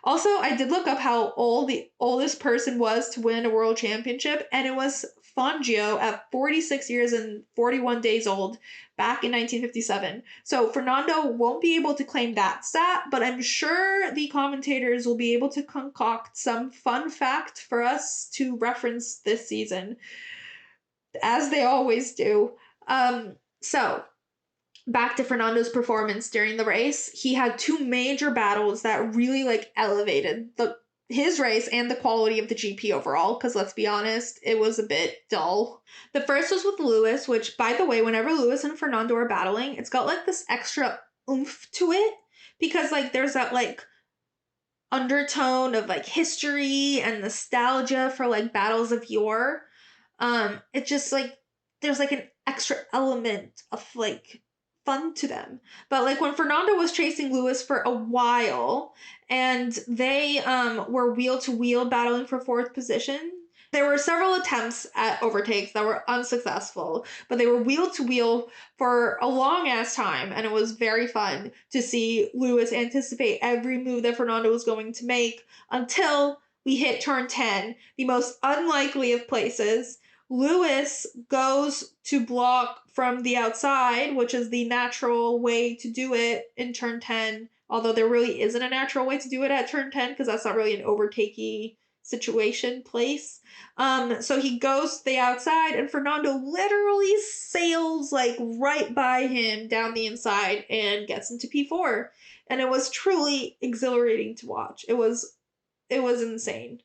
Also, I did look up how old the oldest person was to win a world championship, and it was Fangio at 46 years and 41 days old back in 1957. So Fernando won't be able to claim that stat, but I'm sure the commentators will be able to concoct some fun fact for us to reference this season, as they always do. So back to Fernando's performance during the race, he had two major battles that really like elevated his race and the quality of the GP overall, because let's be honest, it was a bit dull. The first was with Lewis, which, by the way, whenever Lewis and Fernando are battling, it's got like this extra oomph to it, because like there's that like undertone of like history and nostalgia for like battles of yore. It just like there's like an extra element of like fun to them. But like when Fernando was chasing Lewis for a while and they were wheel to wheel battling for fourth position, there were several attempts at overtakes that were unsuccessful, but they were wheel to wheel for a long ass time, and it was very fun to see Lewis anticipate every move that Fernando was going to make until we hit turn 10, the most unlikely of places. Lewis goes to block from the outside, which is the natural way to do it in turn 10, although there really isn't a natural way to do it at turn 10 because that's not really an overtakey place. So he goes to the outside, and Fernando literally sails like right by him down the inside and gets into P4. And it was truly exhilarating to watch. It was insane.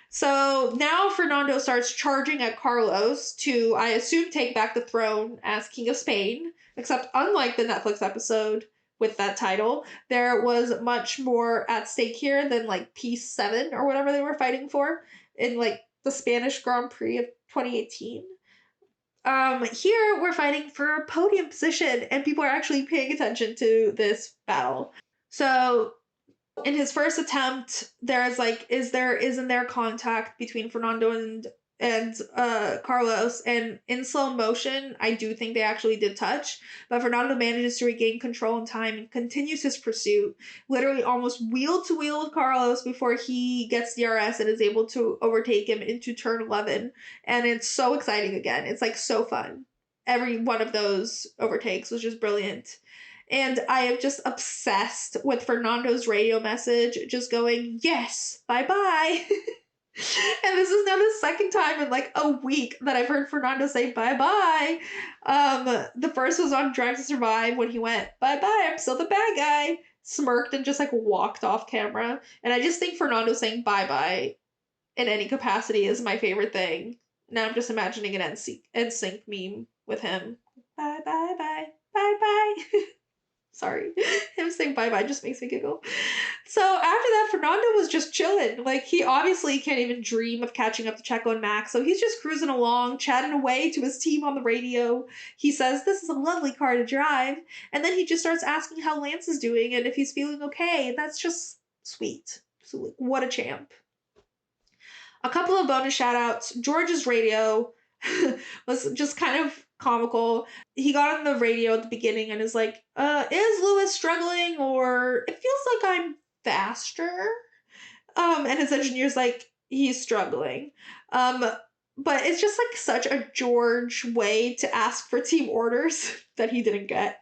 So now Fernando starts charging at Carlos to, I assume, take back the throne as King of Spain. Except, unlike the Netflix episode with that title, there was much more at stake here than like P7 or whatever they were fighting for in like the Spanish Grand Prix of 2018. Here we're fighting for a podium position, and people are actually paying attention to this battle. So in his first attempt, isn't there contact between Fernando and Carlos, and in slow motion, I do think they actually did touch, but Fernando manages to regain control in time and continues his pursuit, literally almost wheel to wheel with Carlos before he gets DRS and is able to overtake him into turn 11, and it's so exciting again. It's like so fun. Every one of those overtakes was just brilliant. And I am just obsessed with Fernando's radio message, just going, yes, bye bye. And this is now the second time in like a week that I've heard Fernando say bye bye. The first was on Drive to Survive when he went, bye bye, I'm still the bad guy, smirked and just like walked off camera. And I just think Fernando saying bye bye in any capacity is my favorite thing. Now I'm just imagining an NSYNC meme with him. Bye bye bye, bye bye. Sorry. Him saying bye-bye just makes me giggle. So after that, Fernando was just chilling. Like, he obviously can't even dream of catching up to Checo and Max, so he's just cruising along, chatting away to his team on the radio. He says, this is a lovely car to drive. And then he just starts asking how Lance is doing and if he's feeling okay. And that's just sweet. So, like, what a champ. A couple of bonus shout-outs. George's radio was just kind of comical. He got on the radio at the beginning and is like, is Lewis struggling, or it feels like I'm faster? And his engineer's like, he's struggling. But it's just like such a George way to ask for team orders that he didn't get.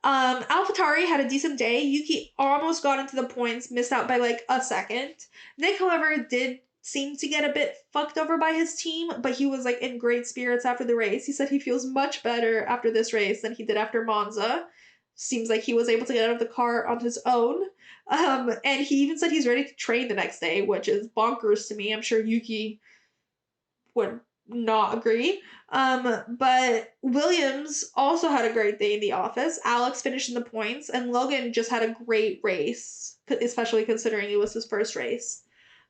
AlphaTauri had a decent day. Yuki almost got into the points, missed out by like a second. Nick, however, did seemed to get a bit fucked over by his team, but he was like in great spirits after the race. He said he feels much better after this race than he did after Monza. Seems like he was able to get out of the car on his own. And he even said he's ready to train the next day, which is bonkers to me. I'm sure Yuki would not agree. But Williams also had a great day in the office. Alex finished in the points, and Logan just had a great race, especially considering it was his first race.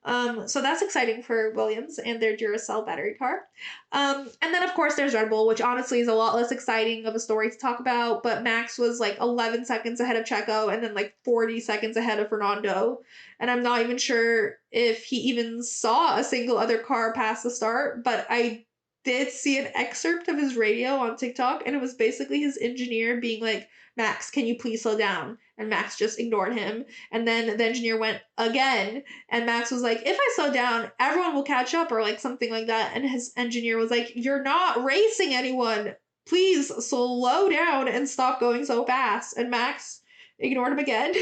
So that's exciting for Williams and their Duracell battery car. And then, of course, there's Red Bull, which honestly is a lot less exciting of a story to talk about. But Max was like 11 seconds ahead of Checo and then like 40 seconds ahead of Fernando. And I'm not even sure if he even saw a single other car past the start. But I did see an excerpt of his radio on TikTok, and it was basically his engineer being like, Max, can you please slow down? And Max just ignored him. And then the engineer went again, and Max was like, if I slow down, everyone will catch up, or like something like that. And his engineer was like, you're not racing anyone. Please slow down and stop going so fast. And Max ignored him again.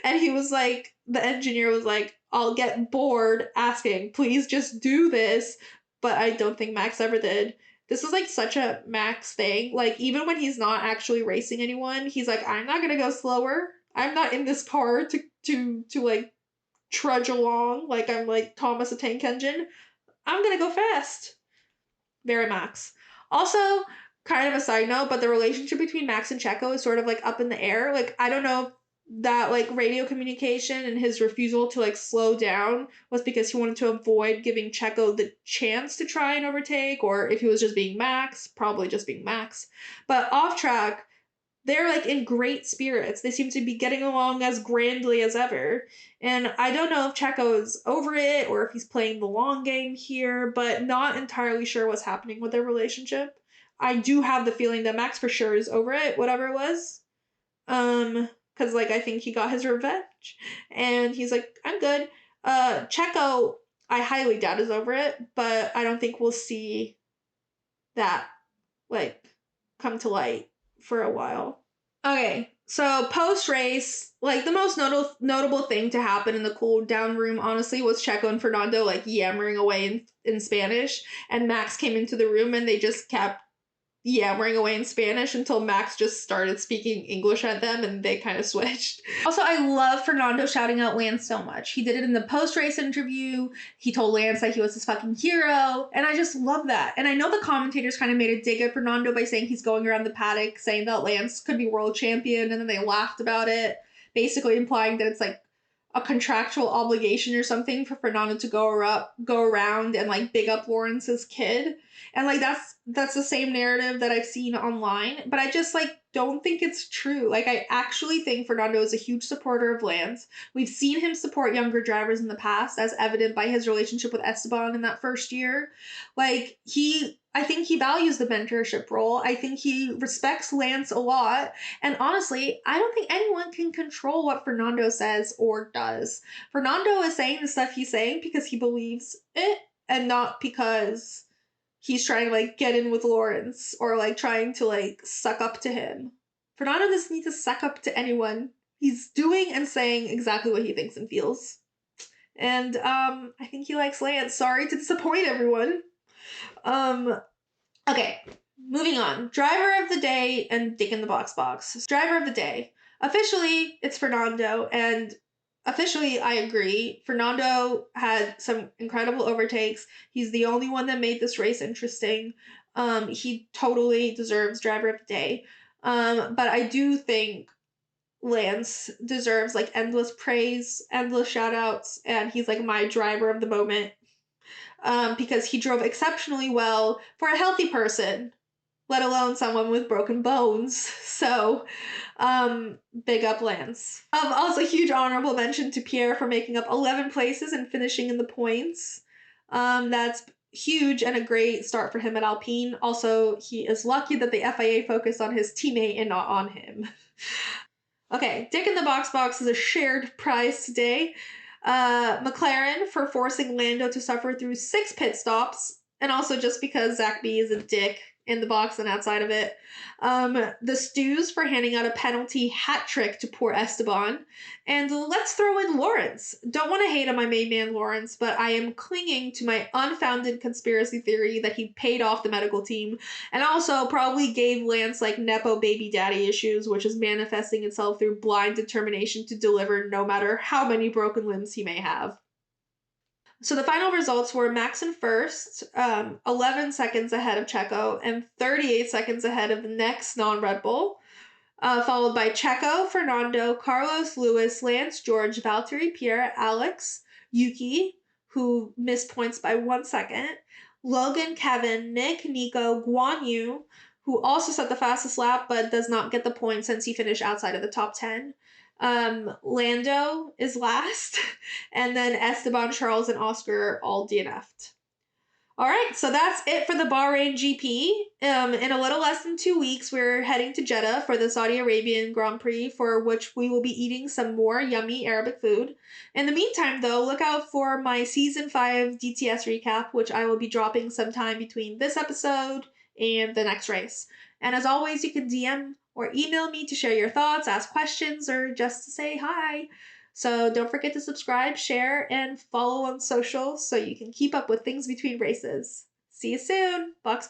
And he was like, the engineer was like, I'll get bored asking, please just do this. But I don't think Max ever did. This is like such a Max thing. Like, even when he's not actually racing anyone, he's like, I'm not gonna go slower. I'm not in this car to like trudge along like I'm like Thomas the Tank Engine. I'm gonna go fast. Very Max. Also, kind of a side note, but the relationship between Max and Checo is sort of like up in the air. Like, I don't know if that like radio communication and his refusal to like slow down was because he wanted to avoid giving Checo the chance to try and overtake, or if he was just being Max, probably just being Max. But off track, they're like in great spirits. They seem to be getting along as grandly as ever. And I don't know if Checo is over it or if he's playing the long game here, but not entirely sure what's happening with their relationship. I do have the feeling that Max for sure is over it, whatever it was. Because like I think he got his revenge. And he's like, I'm good. Checo, I highly doubt is over it, but I don't think we'll see that like come to light for a while. Okay, So post-race, like the most notable thing to happen in the cool down room, honestly, was Checo and Fernando like yammering away in Spanish, and Max came into the room and they just kept yammering away in Spanish until Max just started speaking English at them and they kind of switched. Also, I love Fernando shouting out Lance so much. He did it in the post race interview. He told Lance that he was his fucking hero. And I just love that. And I know the commentators kind of made a dig at Fernando by saying he's going around the paddock saying that Lance could be world champion. And then they laughed about it, basically implying that it's like a contractual obligation or something for Fernando to go around and like big up Lawrence's kid. And like that's the same narrative that I've seen online, but I just like don't think it's true. Like I actually think Fernando is a huge supporter of Lance. We've seen him support younger drivers in the past, as evident by his relationship with Esteban in that first year. Like I think he values the mentorship role. I think he respects Lance a lot. And honestly, I don't think anyone can control what Fernando says or does. Fernando is saying the stuff he's saying because he believes it and not because he's trying to like get in with Lawrence or like trying to like suck up to him. Fernando doesn't need to suck up to anyone. He's doing and saying exactly what he thinks and feels. And I think he likes Lance. Sorry to disappoint everyone. Okay, moving on. Driver of the day and Dick in the box. Driver of the day. Officially, it's Fernando, and officially, I agree. Fernando had some incredible overtakes. He's the only one that made this race interesting. He totally deserves driver of the day. But I do think Lance deserves like endless praise, endless shout outs, and he's like my driver of the moment. Because he drove exceptionally well for a healthy person, let alone someone with broken bones. So, big up Lance. Also, huge honorable mention to Pierre for making up 11 places and finishing in the points. That's huge and a great start for him at Alpine. Also, he is lucky that the FIA focused on his teammate and not on him. Okay, Dick in the box is a shared prize today. McLaren for forcing Lando to suffer through 6 pit stops, and also just because Zach B is a dick in the box and outside of it. The Stews for handing out a penalty hat trick to poor Esteban. And let's throw in Lawrence. Don't want to hate on my main man Lawrence, but I am clinging to my unfounded conspiracy theory that he paid off the medical team and also probably gave Lance like Nepo baby daddy issues, which is manifesting itself through blind determination to deliver no matter how many broken limbs he may have. So the final results were Max in first, 11 seconds ahead of Checo, and 38 seconds ahead of the next non-Red Bull, followed by Checo, Fernando, Carlos, Lewis, Lance, George, Valtteri, Pierre, Alex, Yuki, who missed points by 1 second, Logan, Kevin, Nick, Nico, Guan Yu, who also set the fastest lap but does not get the points since he finished outside of the top 10. Lando is last, and then Esteban, Charles, and Oscar all DNF'd. All right, so that's it for the Bahrain GP. In a little less than 2 weeks, we're heading to Jeddah for the Saudi Arabian Grand Prix, for which we will be eating some more yummy Arabic food. In the meantime, though, look out for my Season 5 DTS recap, which I will be dropping sometime between this episode and the next race. And as always, you can DM or email me to share your thoughts, ask questions, or just to say hi. So don't forget to subscribe, share, and follow on social so you can keep up with things between races. See you soon. Box.